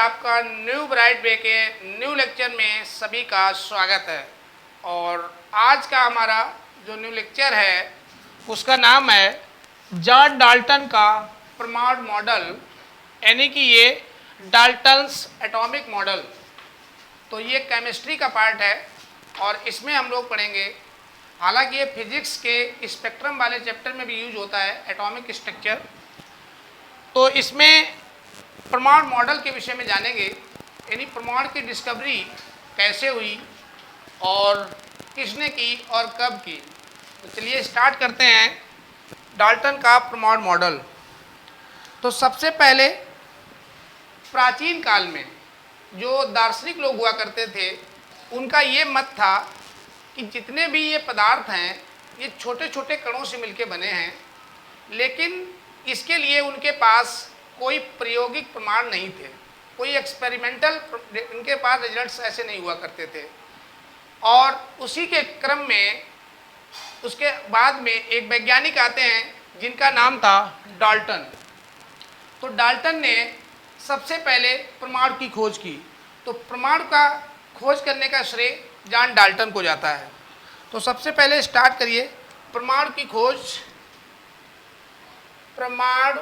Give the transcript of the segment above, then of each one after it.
आपका new bright वे के new lecture में सभी का स्वागत है। और आज का हमारा जो न्यू लेक्चर है उसका नाम है जॉन डाल्टन का परमाणु मॉडल, यानी कि ये डाल्टन्स एटॉमिक मॉडल। तो ये केमिस्ट्री का पार्ट है और इसमें हम लोग पढ़ेंगे, हालांकि ये फिजिक्स के स्पेक्ट्रम वाले चैप्टर में भी यूज होता है, एटॉमिक स्ट्रक्चर। तो इसमें परमाणु मॉडल के विषय में जानेंगे, यानी परमाणु की डिस्कवरी कैसे हुई और किसने की और कब की। तो चलिए स्टार्ट करते हैं डाल्टन का परमाणु मॉडल। तो सबसे पहले प्राचीन काल में जो दार्शनिक लोग हुआ करते थे उनका ये मत था कि जितने भी ये पदार्थ हैं ये छोटे छोटे कणों से मिलके बने हैं, लेकिन इसके लिए उनके पास कोई प्रायोगिक प्रमाण नहीं थे, कोई एक्सपेरिमेंटल इनके पास रिजल्ट्स ऐसे नहीं हुआ करते थे। और उसी के क्रम में उसके बाद में एक वैज्ञानिक आते हैं जिनका नाम था डाल्टन। तो डाल्टन ने सबसे पहले परमाणु की खोज की। तो परमाणु का खोज करने का श्रेय जॉन डाल्टन को जाता है। तो सबसे पहले स्टार्ट करिए परमाणु की खोज। परमाणु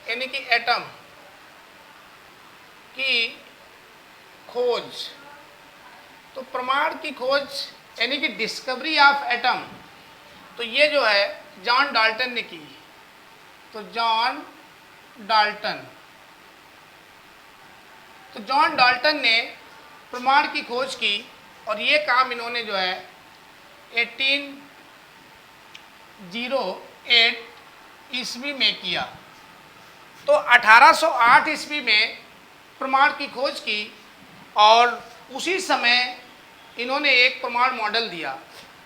यानी कि एटम की खोज। तो परमाणु की खोज यानी कि डिस्कवरी ऑफ एटम, तो ये जो है जॉन डाल्टन ने की। तो जॉन डाल्टन ने परमाणु की खोज की और ये काम इन्होंने जो है 1808 ईस्वी में किया। तो 1808 ईस्वी में परमाणु की खोज की और उसी समय इन्होंने एक परमाणु मॉडल दिया।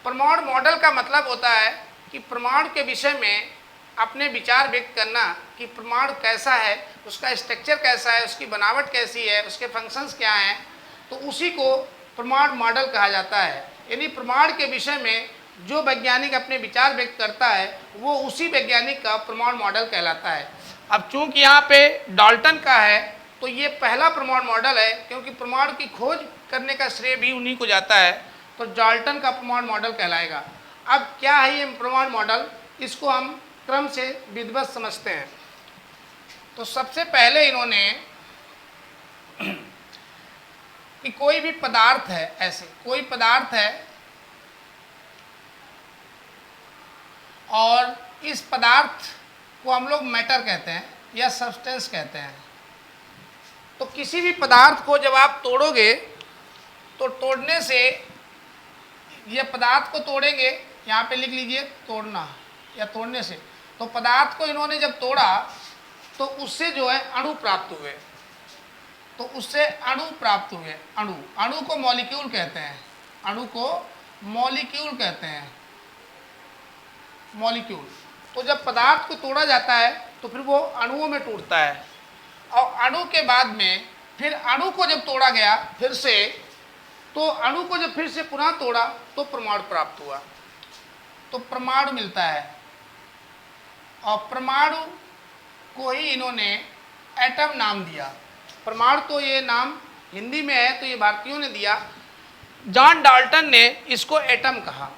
परमाणु मॉडल का मतलब होता है कि परमाणु के विषय में अपने विचार व्यक्त करना कि परमाणु कैसा है, उसका स्ट्रक्चर कैसा है, उसकी बनावट कैसी है, उसके फंक्शंस क्या हैं। तो उसी को परमाणु मॉडल कहा जाता है। यानी परमाणु के विषय में जो वैज्ञानिक अपने विचार व्यक्त करता है वो उसी वैज्ञानिक का परमाणु मॉडल कहलाता है। अब चूंकि यहाँ पे डाल्टन का है तो ये पहला परमाणु मॉडल है, क्योंकि परमाणु की खोज करने का श्रेय भी उन्हीं को जाता है। तो डाल्टन का परमाणु मॉडल कहलाएगा। अब क्या है ये परमाणु मॉडल, इसको हम क्रम से विधिवत समझते हैं। तो सबसे पहले इन्होंने कि कोई भी पदार्थ है, ऐसे कोई पदार्थ है और इस पदार्थ को हम लोग मैटर कहते हैं या सब्सटेंस कहते हैं। तो किसी भी पदार्थ को जब आप तोड़ोगे तो तोड़ने से, ये पदार्थ को तोड़ेंगे, यहाँ पे लिख लीजिए तोड़ना या तोड़ने से। तो पदार्थ को इन्होंने जब तोड़ा तो उससे जो है अणु प्राप्त हुए। तो उससे अणु प्राप्त हुए। अणु को मॉलिक्यूल कहते हैं। अणु को मॉलिक्यूल कहते हैं, मॉलिक्यूल। तो जब पदार्थ को तोड़ा जाता है तो फिर वो अणुओं में टूटता है और अणु के बाद में फिर अणु को जब तोड़ा गया फिर से, तो अणु को जब फिर से पुनः तोड़ा तो परमाणु प्राप्त हुआ। तो परमाणु मिलता है और परमाणु को ही इन्होंने एटम नाम दिया। परमाणु तो ये नाम हिंदी में है तो ये भारतीयों ने दिया, जॉन डाल्टन ने इसको एटम कहा।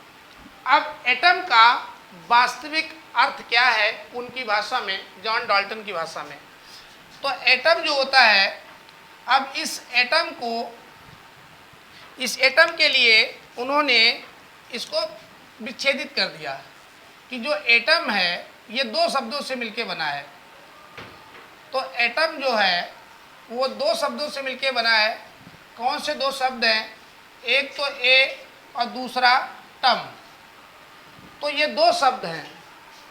अब एटम का वास्तविक अर्थ क्या है उनकी भाषा में, जॉन डाल्टन की भाषा में। तो एटम जो होता है, अब इस एटम के लिए उन्होंने इसको विच्छेदित कर दिया कि जो एटम है ये दो शब्दों से मिलके बना है। तो एटम जो है वो दो शब्दों से मिलके बना है। कौन से दो शब्द हैं? एक तो ए और दूसरा टम। तो ये दो शब्द हैं,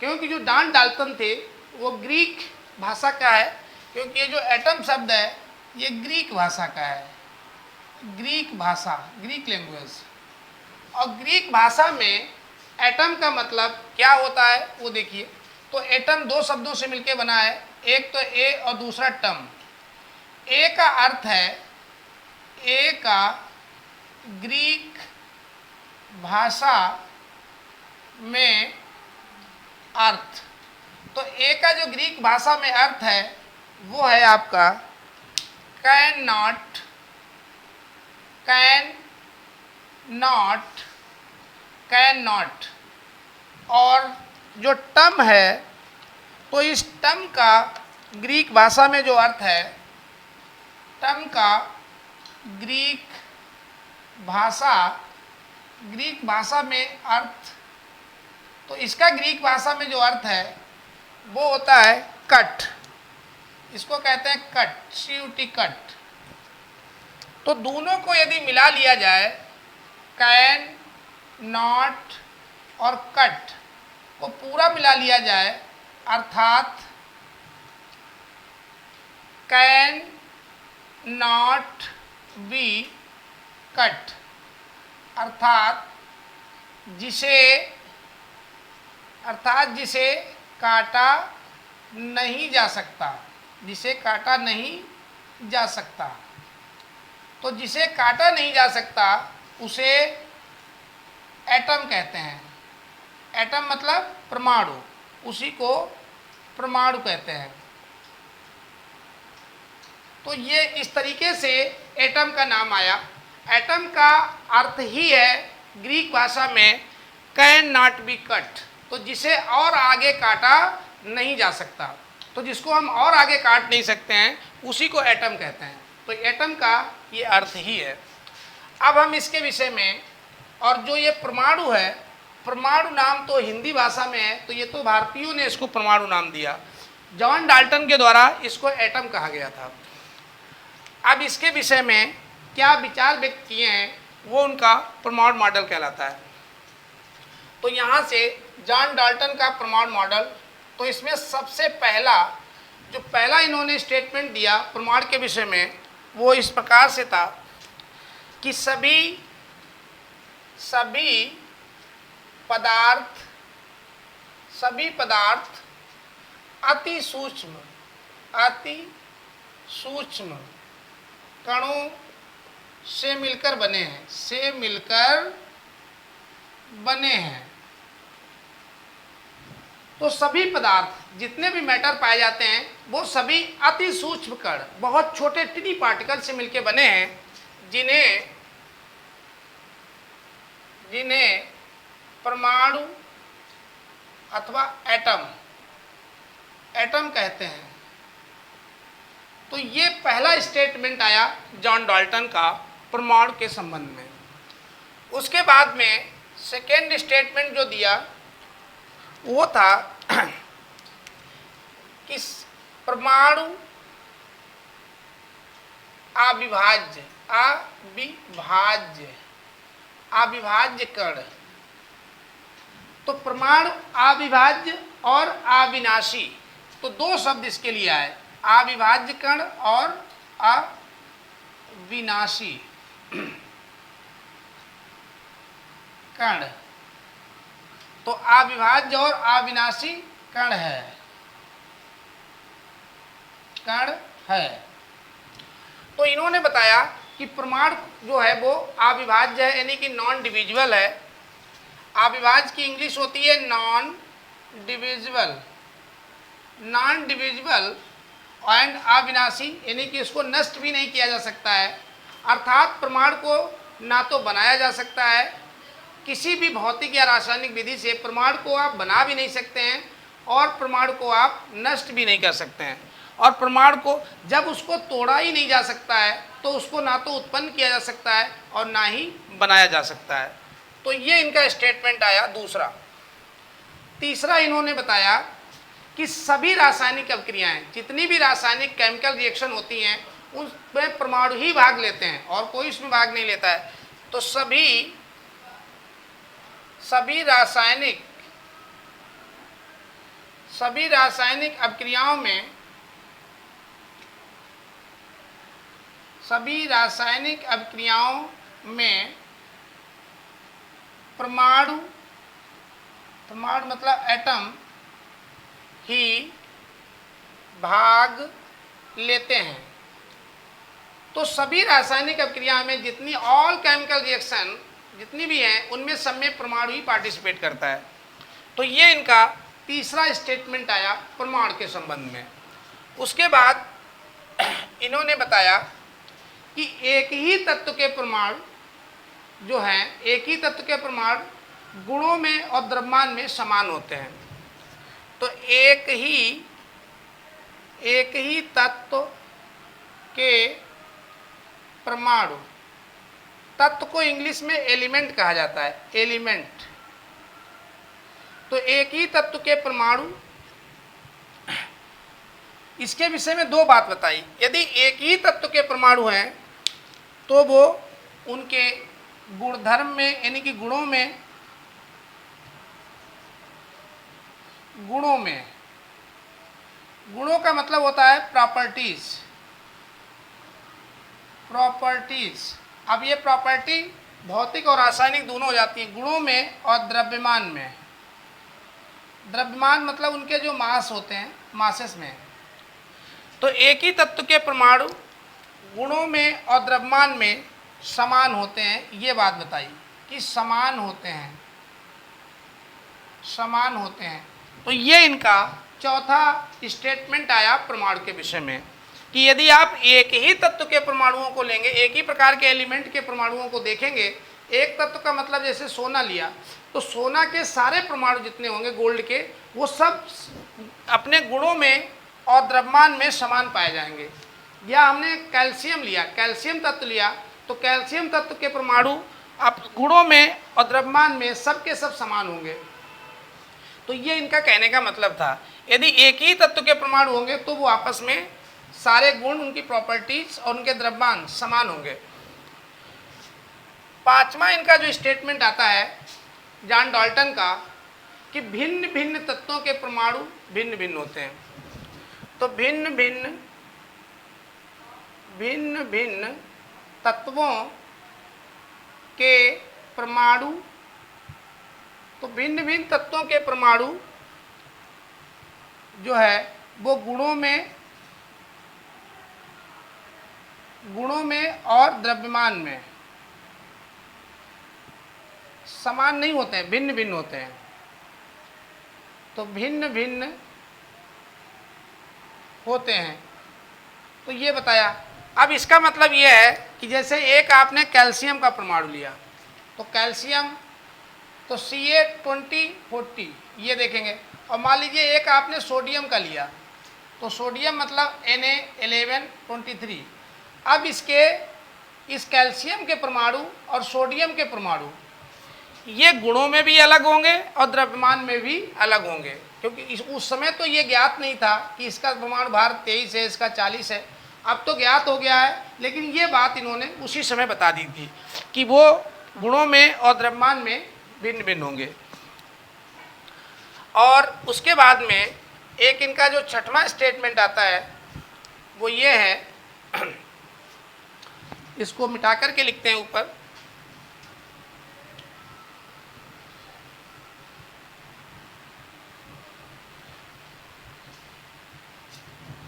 क्योंकि जो जॉन डाल्टन थे वो ग्रीक भाषा का है, क्योंकि ये जो एटम शब्द है ये ग्रीक भाषा का है। ग्रीक भाषा, ग्रीक लैंग्वेज। और ग्रीक भाषा में एटम का मतलब क्या होता है वो देखिए। तो एटम दो शब्दों से मिलकर बना है, एक तो ए और दूसरा टम। ए का अर्थ है, ए का ग्रीक भाषा में अर्थ, तो ए का जो ग्रीक भाषा में अर्थ है वो है आपका can not, can not, can not. और जो टर्म है तो इस टर्म का ग्रीक भाषा में जो अर्थ है, टर्म का ग्रीक भाषा में अर्थ, तो इसका ग्रीक भाषा में जो अर्थ है वो होता है कट। इसको कहते हैं कट, CUT कट। तो दोनों को यदि मिला लिया जाए, कैन नॉट और कट को पूरा मिला लिया जाए, अर्थात कैन नॉट बी कट, अर्थात जिसे काटा नहीं जा सकता, जिसे काटा नहीं जा सकता। तो जिसे काटा नहीं जा सकता उसे एटम कहते हैं। एटम मतलब परमाणु, उसी को परमाणु कहते हैं। तो ये इस तरीके से एटम का नाम आया। एटम का अर्थ ही है ग्रीक भाषा में कैन नॉट बी कट, तो जिसे और आगे काटा नहीं जा सकता। तो जिसको हम और आगे काट नहीं सकते हैं उसी को एटम कहते हैं। तो एटम का ये अर्थ ही है। अब हम इसके विषय में, और जो ये परमाणु है, परमाणु नाम तो हिंदी भाषा में है, तो ये तो भारतीयों ने इसको परमाणु नाम दिया। जॉन डाल्टन के द्वारा इसको एटम कहा गया था। अब इसके विषय में क्या विचार व्यक्त किए हैं वो उनका परमाणु मॉडल कहलाता है। तो यहाँ से जॉन डाल्टन का परमाणु मॉडल, तो इसमें सबसे पहला इन्होंने स्टेटमेंट दिया परमाणु के विषय में, वो इस प्रकार से था कि सभी पदार्थ अति सूक्ष्म कणों से मिलकर बने हैं। तो सभी पदार्थ जितने भी मैटर पाए जाते हैं वो सभी अति सूक्ष्म कण, बहुत छोटे टिनी पार्टिकल से मिलकर बने हैं, जिन्हें परमाणु अथवा एटम कहते हैं। तो ये पहला स्टेटमेंट आया जॉन डाल्टन का परमाणु के संबंध में। उसके बाद में सेकेंड स्टेटमेंट जो दिया वो था कि परमाणु अविभाज्य कण। तो परमाणु अविभाज्य और अविनाशी, तो दो शब्द इसके लिए आए, अविभाज्य कण और अविनाशी कण। तो अविभाज्य और अविनाशी कण है। तो इन्होंने बताया कि परमाणु जो है वो अविभाज्य है, यानी कि नॉन डिविजिबल है। अविभाज्य की इंग्लिश होती है नॉन डिविजिबल एंड अविनाशी, यानी कि इसको नष्ट भी नहीं किया जा सकता है। अर्थात परमाणु को ना तो बनाया जा सकता है, किसी भी भौतिक या रासायनिक विधि से परमाणु को आप बना भी नहीं सकते हैं, और परमाणु को आप नष्ट भी नहीं कर सकते हैं। और परमाणु को जब उसको तोड़ा ही नहीं जा सकता है तो उसको ना तो उत्पन्न किया जा सकता है और ना ही बनाया जा सकता है। तो ये इनका स्टेटमेंट आया दूसरा। तीसरा इन्होंने बताया कि सभी रासायनिक अभिक्रियाएं, जितनी भी रासायनिक केमिकल रिएक्शन होती हैं उसमें परमाणु ही भाग लेते हैं और कोई उसमें भाग नहीं लेता है। तो सभी रासायनिक अभिक्रियाओं में परमाणु मतलब एटम ही भाग लेते हैं। तो सभी रासायनिक अभिक्रिया में जितनी ऑल केमिकल रिएक्शन जितनी भी हैं उनमें सब में परमाणु ही पार्टिसिपेट करता है। तो ये इनका तीसरा स्टेटमेंट आया प्रमाण के संबंध में। उसके बाद इन्होंने बताया कि एक ही तत्व के प्रमाण जो हैं, एक ही तत्व के प्रमाण गुणों में और द्रव्यमान में समान होते हैं। तो एक ही तत्व के परमाणु, तत्व को इंग्लिश में एलिमेंट कहा जाता है, एलिमेंट। तो एक ही तत्व के परमाणु, इसके विषय में दो बात बताई। यदि एक ही तत्व के परमाणु हैं तो वो उनके गुणधर्म में, यानी कि गुणों में गुणों का मतलब होता है प्रॉपर्टीज। अब ये प्रॉपर्टी भौतिक और रासायनिक दोनों हो जाती हैं, गुणों में और द्रव्यमान में। द्रव्यमान मतलब उनके जो मास होते हैं, मासेस में। तो एक ही तत्व के परमाणु गुणों में और द्रव्यमान में समान होते हैं, ये बात बताई कि समान होते हैं। तो ये इनका चौथा स्टेटमेंट आया परमाणु के विषय में कि यदि आप एक ही तत्व के परमाणुओं को लेंगे, एक ही प्रकार के एलिमेंट के परमाणुओं को देखेंगे, एक तत्व का मतलब जैसे सोना लिया तो सोना के सारे परमाणु जितने होंगे गोल्ड के, वो सब अपने गुणों में और द्रव्यमान में समान पाए जाएंगे। या हमने कैल्शियम लिया, कैल्शियम तत्व लिया, तो कैल्शियम तत्व के परमाणु आप गुणों में और द्रव्यमान में सब के सब समान होंगे। तो ये इनका कहने का मतलब था, यदि एक ही तत्व के परमाणु होंगे तो वो आपस में सारे गुण, उनकी प्रॉपर्टीज और उनके द्रव्यमान समान होंगे। पांचवा इनका जो स्टेटमेंट आता है जॉन डाल्टन का कि भिन्न भिन्न तत्वों के परमाणु भिन्न भिन्न होते हैं। तो भिन्न भिन्न तत्वों के परमाणु, तो भिन्न भिन्न तत्वों के परमाणु जो है वो गुणों में और द्रव्यमान में समान नहीं होते हैं, भिन्न भिन्न होते हैं। तो भिन्न भिन्न होते हैं, तो ये बताया। अब इसका मतलब ये है कि जैसे एक आपने कैल्शियम का परमाणु लिया, तो कैल्शियम तो Ca2040 ये देखेंगे, और मान लीजिए एक आपने सोडियम का लिया, तो सोडियम मतलब Na1123। अब इस कैल्शियम के परमाणु और सोडियम के परमाणु ये गुणों में भी अलग होंगे और द्रव्यमान में भी अलग होंगे, क्योंकि उस समय तो ये ज्ञात नहीं था कि इसका परमाणु भार 23 है, इसका 40 है। अब तो ज्ञात हो गया है, लेकिन ये बात इन्होंने उसी समय बता दी थी कि वो गुणों में और द्रव्यमान में भिन्न भिन्न होंगे। और उसके बाद में एक इनका जो छठवां स्टेटमेंट आता है वो ये है, इसको मिटा करके लिखते हैं ऊपर।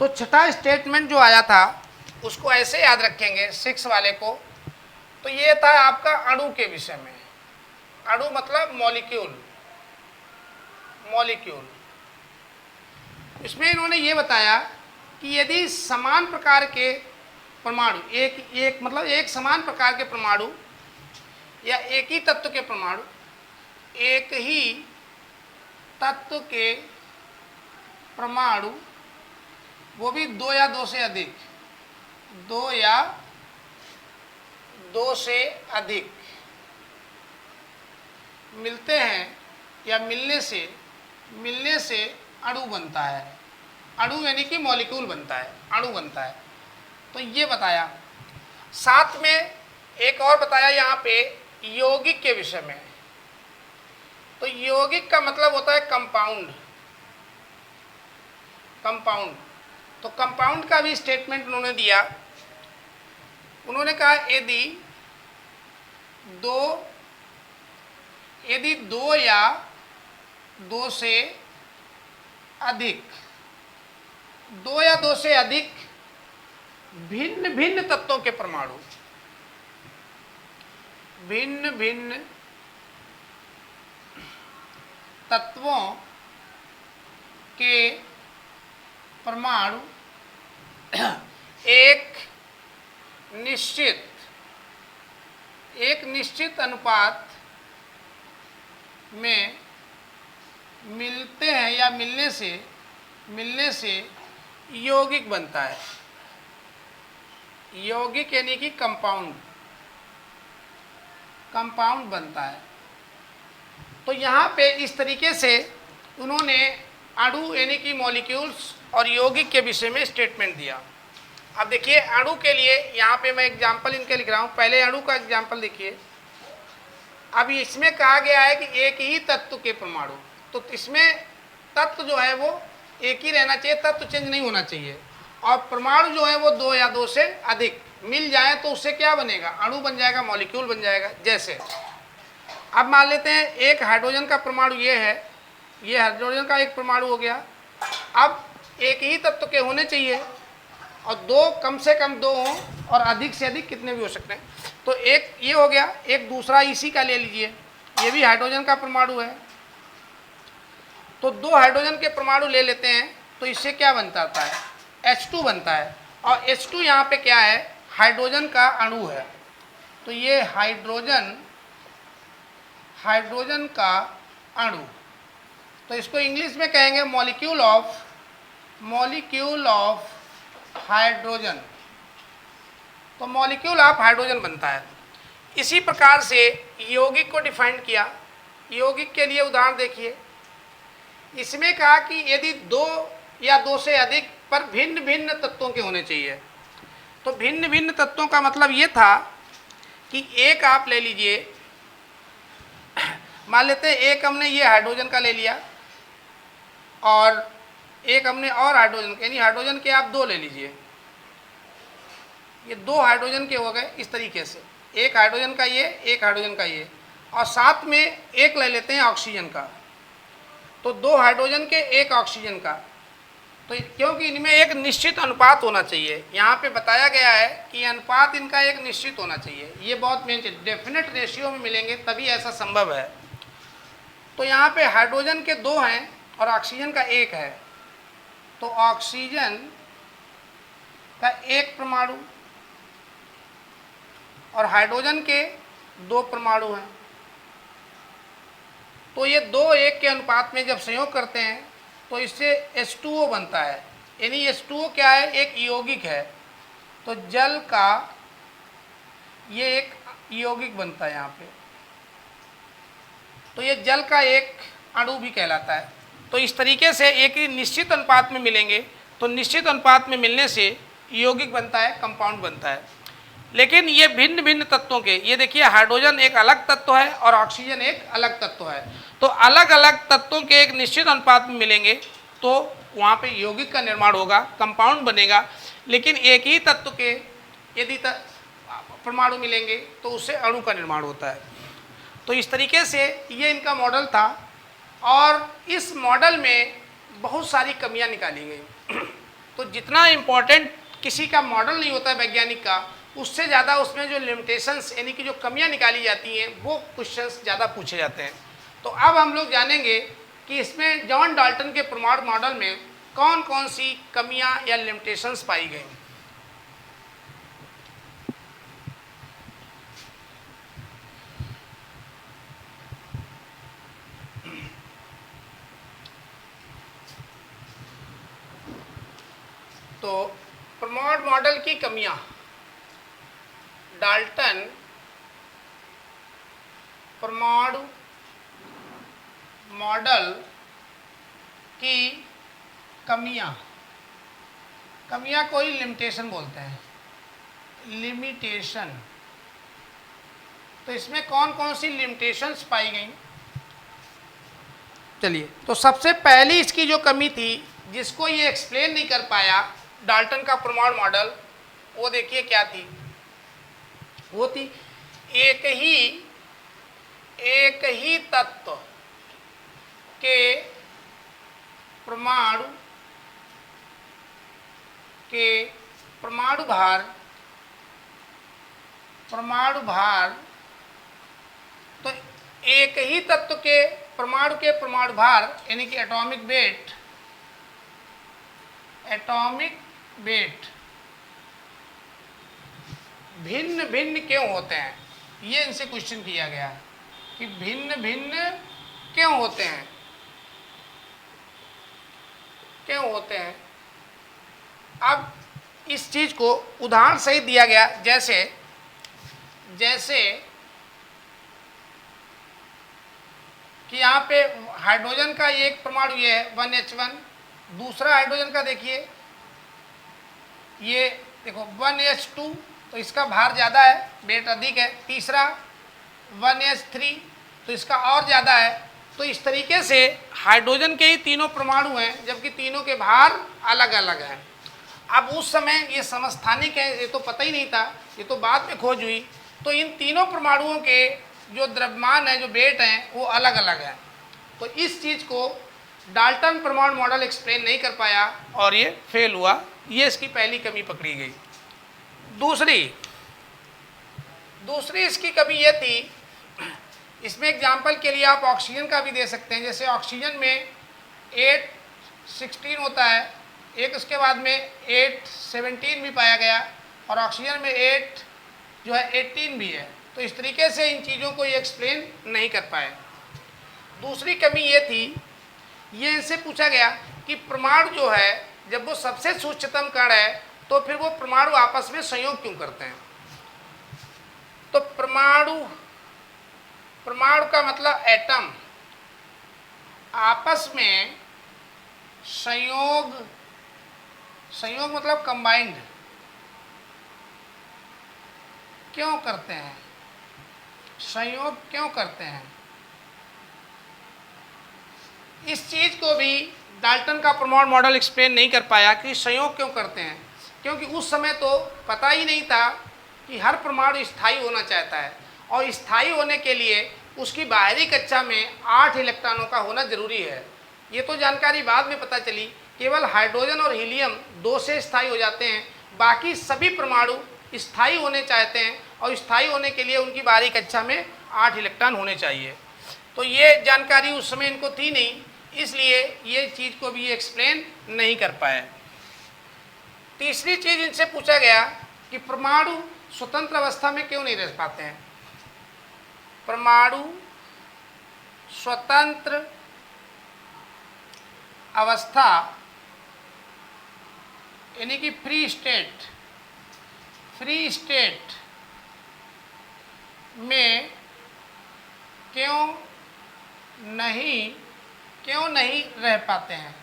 तो छठा स्टेटमेंट जो आया था उसको ऐसे याद रखेंगे 6 वाले को। तो ये था आपका अणु के विषय में। अणु मतलब मॉलिक्यूल। इसमें इन्होंने ये बताया कि यदि समान प्रकार के परमाणु, एक समान प्रकार के परमाणु या एक ही तत्व के परमाणु, एक ही तत्व के परमाणु, वो भी 2 या 2 से अधिक, 2 या 2 से अधिक मिलते हैं या मिलने से अणु बनता है। अणु यानी कि मॉलिक्यूल बनता है, अणु बनता है। तो ये बताया। साथ में एक और बताया यहाँ पे यौगिक के विषय में। तो यौगिक का मतलब होता है कंपाउंड। तो कंपाउंड का भी स्टेटमेंट उन्होंने दिया। उन्होंने कहा यदि दो या 2 से अधिक, 2 या 2 से अधिक भिन्न भिन्न तत्वों के परमाणु, भिन्न भिन्न तत्वों के परमाणु एक निश्चित अनुपात में मिलते हैं या मिलने से यौगिक बनता है। यौगिक यानी कि कंपाउंड बनता है। तो यहाँ पे इस तरीके से उन्होंने अणु यानी कि मॉलिक्यूल्स और यौगिक के विषय में स्टेटमेंट दिया। अब देखिए अणु के लिए यहाँ पे मैं एग्जाम्पल इनके लिख रहा हूँ। पहले अणु का एग्जाम्पल देखिए। अब इसमें कहा गया है कि एक ही तत्व के परमाणु, तो इसमें तत्व जो है वो एक ही रहना चाहिए, तत्व चेंज नहीं होना चाहिए। और परमाणु जो है वो दो या दो से अधिक मिल जाए तो उससे क्या बनेगा, अणु बन जाएगा, मॉलिक्यूल बन जाएगा। जैसे अब मान लेते हैं एक हाइड्रोजन का परमाणु ये है, ये हाइड्रोजन का एक परमाणु हो गया। अब एक ही तत्व के होने चाहिए और दो कम से कम दो हों और अधिक से अधिक कितने भी हो सकते हैं। तो एक ये हो गया, एक दूसरा इसी का ले लीजिए, ये भी हाइड्रोजन का परमाणु है। तो दो हाइड्रोजन के परमाणु ले लेते हैं तो इससे क्या बनता है, H2 बनता है। और H2 यहाँ पे क्या है, हाइड्रोजन का अणु है। तो ये हाइड्रोजन का अणु, तो इसको इंग्लिश में कहेंगे मॉलिक्यूल ऑफ हाइड्रोजन। तो मॉलिक्यूल ऑफ हाइड्रोजन बनता है। इसी प्रकार से यौगिक को डिफाइन किया। यौगिक के लिए उदाहरण देखिए, इसमें कहा कि यदि दो या दो से अधिक पर भिन्न भिन्न तत्वों के होने चाहिए। तो भिन्न भिन्न तत्वों का मतलब ये था कि एक आप ले लीजिए, मान लेते हैं एक हमने ये हाइड्रोजन का ले लिया और एक हमने और हाइड्रोजन यानी हाइड्रोजन के आप दो ले लीजिए, ये दो हाइड्रोजन के हो गए। इस तरीके से एक हाइड्रोजन का ये, एक हाइड्रोजन का ये, और साथ में एक ले लेते हैं ऑक्सीजन का। तो दो हाइड्रोजन के एक ऑक्सीजन का। तो क्योंकि इनमें एक निश्चित अनुपात होना चाहिए, यहाँ पे बताया गया है कि अनुपात इनका एक निश्चित होना चाहिए। ये बहुत मेन चीज, डेफिनेट रेशियो में मिलेंगे तभी ऐसा संभव है। तो यहाँ पे हाइड्रोजन के दो हैं और ऑक्सीजन का एक है। तो ऑक्सीजन का एक परमाणु और हाइड्रोजन के दो परमाणु हैं। तो ये दो एक के अनुपात में जब संयोग करते हैं तो इससे H2O बनता है। यानी H2O क्या है, एक यौगिक है। तो जल का ये एक यौगिक बनता है यहाँ पे। तो ये जल का एक अणु भी कहलाता है। तो इस तरीके से एक ही निश्चित अनुपात में मिलेंगे, तो निश्चित अनुपात में मिलने से यौगिक बनता है, कंपाउंड बनता है। लेकिन ये भिन्न भिन्न तत्वों के, ये देखिए हाइड्रोजन एक अलग तत्व है और ऑक्सीजन एक अलग तत्व है। तो अलग अलग तत्वों के एक निश्चित अनुपात में मिलेंगे तो वहाँ पे यौगिक का निर्माण होगा, कंपाउंड बनेगा। लेकिन एक ही तत्व के यदि परमाणु मिलेंगे तो उससे अणु का निर्माण होता है। तो इस तरीके से ये इनका मॉडल था और इस मॉडल में बहुत सारी कमियां निकाली गई। तो जितना इम्पोर्टेंट किसी का मॉडल नहीं होता है वैज्ञानिक का, उससे ज़्यादा उसमें जो लिमिटेशंस यानी कि जो कमियां निकाली जाती हैं वो क्वेश्चंस ज़्यादा पूछे जाते हैं। तो अब हम लोग जानेंगे कि इसमें जॉन डाल्टन के परमाणु मॉडल में कौन कौन सी कमियां या लिमिटेशंस पाई गई। तो परमाणु मॉडल की कमियां, डाल्टन परमाणु मॉडल की कमियां को ही लिमिटेशन बोलते हैं, लिमिटेशन। तो इसमें कौन कौन सी लिमिटेशंस पाई गई, चलिए। तो सबसे पहली इसकी जो कमी थी जिसको ये एक्सप्लेन नहीं कर पाया डाल्टन का परमाणु मॉडल, वो देखिए क्या थी। वो थी एक ही तत्व के परमाणु भार, तो एक ही तत्व के परमाणु भार यानी कि एटॉमिक वेट एटॉमिक वेट भिन्न भिन्न क्यों होते हैं, ये इनसे क्वेश्चन किया गया कि भिन्न भिन्न क्यों होते हैं, क्यों होते हैं। अब इस चीज को उदाहरण सहित दिया गया, जैसे कि यहाँ पे हाइड्रोजन का एक परमाणु ये है 1H1, दूसरा हाइड्रोजन का देखिए ये देखो 1H2, तो इसका भार ज़्यादा है, वेट अधिक है। तीसरा 1H3, तो इसका और ज़्यादा है। तो इस तरीके से हाइड्रोजन के ही तीनों परमाणु हैं, जबकि तीनों के भार अलग अलग हैं। अब उस समय ये समस्थानिक है, ये तो पता ही नहीं था, ये तो बाद में खोज हुई। तो इन तीनों परमाणुओं के जो द्रव्यमान है, जो वेट हैं, वो अलग अलग है। तो इस चीज़ को डाल्टन परमाणु मॉडल एक्सप्लेन नहीं कर पाया और ये फेल हुआ। ये इसकी पहली कमी पकड़ी गई। दूसरी इसकी कमी ये थी, इसमें एग्जाम्पल के लिए आप ऑक्सीजन का भी दे सकते हैं। जैसे ऑक्सीजन में 816 होता है, एक उसके बाद में 817 भी पाया गया, और ऑक्सीजन में 8 जो है 18 भी है। तो इस तरीके से इन चीज़ों को ये एक्सप्लेन नहीं कर पाए। दूसरी कमी ये थी, ये इनसे पूछा गया कि परमाणु जो है जब वो सबसे सूक्ष्मतम कण है तो फिर वो परमाणु आपस में संयोग क्यों करते हैं। तो परमाणु का मतलब एटम, आपस में संयोग मतलब कंबाइंड क्यों करते हैं, संयोग क्यों करते हैं। इस चीज को भी डाल्टन का परमाणु मॉडल एक्सप्लेन नहीं कर पाया कि संयोग क्यों करते हैं, क्योंकि उस समय तो पता ही नहीं था कि हर परमाणु स्थायी होना चाहता है, और स्थायी होने के लिए उसकी बाहरी कक्षा में 8 इलेक्ट्रॉनों का होना जरूरी है। ये तो जानकारी बाद में पता चली, केवल हाइड्रोजन और हीलियम 2 से स्थायी हो जाते हैं, बाकी सभी परमाणु स्थायी होने चाहते हैं, और स्थायी होने के लिए उनकी बाहरी कक्षा में 8 इलेक्ट्रॉन होने चाहिए। तो ये जानकारी उस समय इनको थी नहीं, इसलिए ये चीज़ को भी एक्सप्लेन नहीं कर पाए। तीसरी चीज़ इनसे पूछा गया कि परमाणु स्वतंत्र अवस्था में क्यों नहीं रह पाते हैं। परमाणु स्वतंत्र अवस्था यानी कि फ्री स्टेट में क्यों नहीं रह पाते हैं।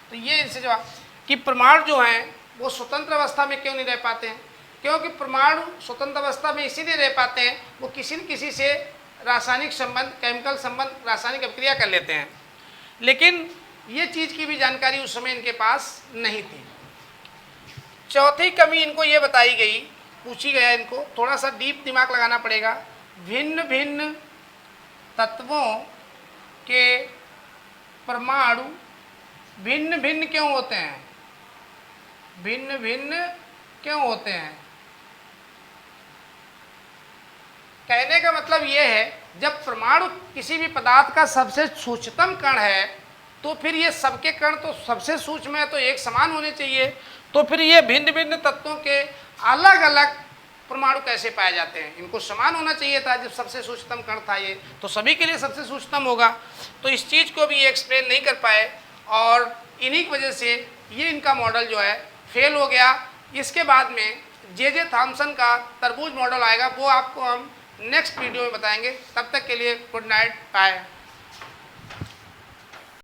तो ये इनसे जवाब कि परमाणु जो हैं वो स्वतंत्र अवस्था में क्यों नहीं रह पाते हैं, क्योंकि परमाणु स्वतंत्र अवस्था में इसीलिए रह पाते हैं, वो किसी न किसी से रासायनिक संबंध, केमिकल संबंध, रासायनिक अभिक्रिया कर लेते हैं। लेकिन ये चीज़ की भी जानकारी उस समय इनके पास नहीं थी। चौथी कमी इनको ये बताई गई, पूछी गया, इनको थोड़ा सा डीप दिमाग लगाना पड़ेगा। भिन्न भिन्न तत्वों के परमाणु भिन्न भिन्न क्यों होते हैं, भिन्न भिन्न क्यों होते हैं। कहने का मतलब ये है, जब परमाणु किसी भी पदार्थ का सबसे सूक्ष्मतम कण है तो फिर ये सबके कण तो सबसे सूक्ष्म है, तो एक समान होने चाहिए। तो फिर ये भिन्न भिन्न तत्वों के अलग अलग परमाणु कैसे पाए जाते हैं, इनको समान होना चाहिए था। जब सबसे सूक्ष्मतम कण था ये, तो सभी के लिए सबसे सूक्ष्मतम होगा। तो इस चीज़ को भी ये एक्सप्लेन नहीं कर पाए, और इन्हीं की वजह से ये इनका मॉडल जो है फेल हो गया। इसके बाद में जे थॉमसन का तरबूज मॉडल आएगा, वो आपको हम नेक्स्ट वीडियो में बताएंगे। तब तक के लिए गुड नाइट, बाय।